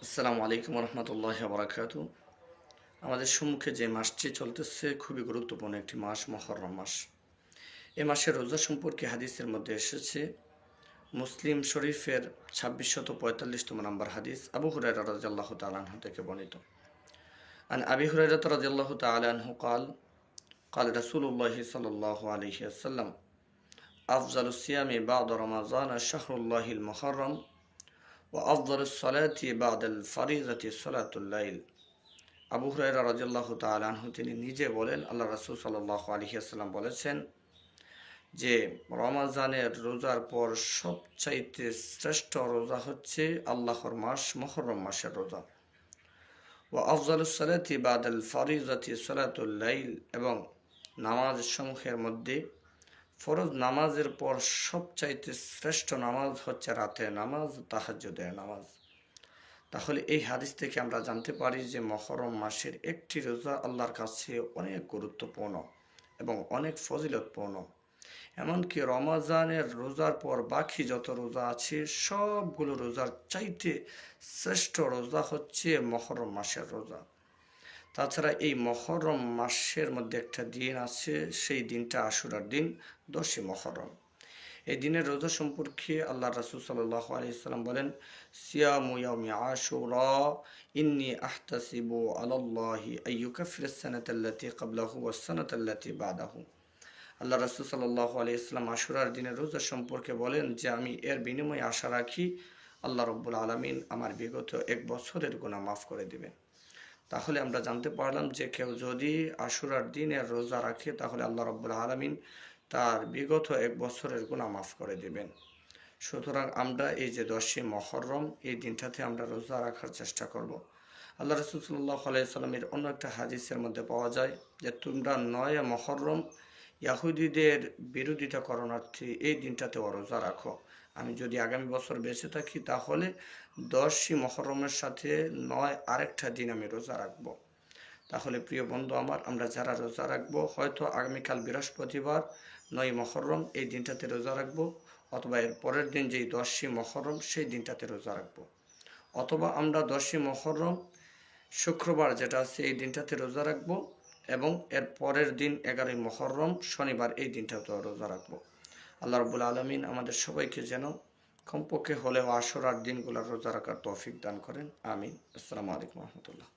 আসসালামু আলাইকুম রহমতুল্লাহ বারাকাতু। আমাদের সম্মুখে যে মাসটি চলতেছে খুবই গুরুত্বপূর্ণ একটি মাস, মুহররম মাস। এ মাসের রোজা সম্পর্কে হাদিসের মধ্যে এসেছে, মুসলিম শরীফের 2645 নম্বর হাদিস, আবু হুরায়রা রাদিয়াল্লাহু তাআলা আনহু থেকে বর্ণিত। আন আবি হুরায়রা রাদিয়াল্লাহু তাআলা আনহু قال قال رسول الله صلى الله عليه وسلم أفضل الصيام بعد رمضان شهر الله المحرم وأفضل الصلاة بعد الفريضة صلاة الليل। আবু হুরায়রা রাদিয়াল্লাহু তাআলা আনহু তিনি নিজে বলেন, আল্লাহ রাসূল সাল্লাল্লাহু আলাইহি ওয়াসাল্লাম বলেছেন যে রমজানের রোজার পর সবচাইতে শ্রেষ্ঠ রোজা হচ্ছে আল্লাহর মাস মুহররম মাসের রোজা। ওয়া আফজালুস সালাতি বাদাল ফারিজাতি সালাতুল লাইল, এবং নামাজ সমূহের মধ্যে ফরজ নামাজের পর সবচাইতে শ্রেষ্ঠ নামাজ হচ্ছে রাতের নামাজ, তাহাজ্জুদের নামাজ। তাহলে এই হাদিস থেকে আমরা জানতে পারি যে মুহররম মাসের একটি রোজা আল্লাহর কাছে অনেক গুরুত্বপূর্ণ এবং অনেক ফজিলতপূর্ণ। এমনকি রমজানের রোজার পর বাকি যত রোজা আছে সবগুলো রোজার চাইতে শ্রেষ্ঠ রোজা হচ্ছে মুহররম মাসের রোজা। তাছাড়া এই মুহররম মাসের মধ্যে একটা দিন আছে, সেই দিনটা আশুরার দিন, 10ই মুহররম। এই দিনের রোজা সম্পর্কে আল্লাহ রাসূল সাল্লাল্লাহু আলাইহি ওয়াসাল্লাম বলেন, সিয়ামু ইয়াউমি আশুরা ইন্নী আহতাসিবু আলাল্লাহি আইয়ুকাফিরাস সানাতাল্লাতী ক্বাবলাহু ওয়াস সানাতাল্লাতী বাদাহু। আল্লাহ রাসূল সাল্লাল্লাহু আলাইহি ওয়াসাল্লাম আশুরার দিনের রোজা সম্পর্কে বলেন যে আমি এর বিনিময়ে আশা রাখি আল্লাহ রাব্বুল আলামিন আমার বিগত এক বছরের গুনাহ মাফ করে দিবেন। তাহলে আমরা জানতে পারলাম যে কেউ যদি আশুরার দিনের রোজা রাখে তাহলে আল্লাহ রাব্বুল আলামিন তার বিগত এক বছরের গুনাহ মাফ করে দিবেন। সুতরাং আমরা এই যে 10ই মুহররম, এই দিনটাতে আমরা রোজা রাখার চেষ্টা করব। আল্লাহ রাসূল সাল্লাল্লাহু আলাইহি সাল্লামের অন্য একটা হাদিসের মধ্যে পাওয়া যায় যে তোমরা 9 মুহররম ইহুদিদের বিরোধিতা করণার্থে এই দিনটাতে রোজা রাখো। আমি যদি আগামী বছর বেঁচে থাকি তাহলে 10ই মুহররমের সাথে 9 আরেকটা দিন আমি রোজা রাখবো। তাহলে প্রিয় বন্ধু আমার, আমরা যারা রোজা রাখবো, হয়তো আগামীকাল বৃহস্পতিবার 9ই মুহররম এই দিনটাতে রোজা রাখবো, অথবা এর পরের দিন যেই 10ই মুহররম সেই দিনটাতে রোজা রাখবো, অথবা আমরা 10ই মুহররম শুক্রবার যেটা আছে এই দিনটাতে রোজা রাখবো, এবং এর পরের দিন 11ই মুহররম শনিবার এই দিনটাতেও রোজা রাখবো। আল্লাহ রাব্বুল আলামিন আমাদের সবাইকে যেন কমপক্ষে হলেও আশুরার দিনগুলো রোজা রাখার তৌফিক দান করেন। আমিন। আসসালামু আলাইকুম রহমতুল্লাহ।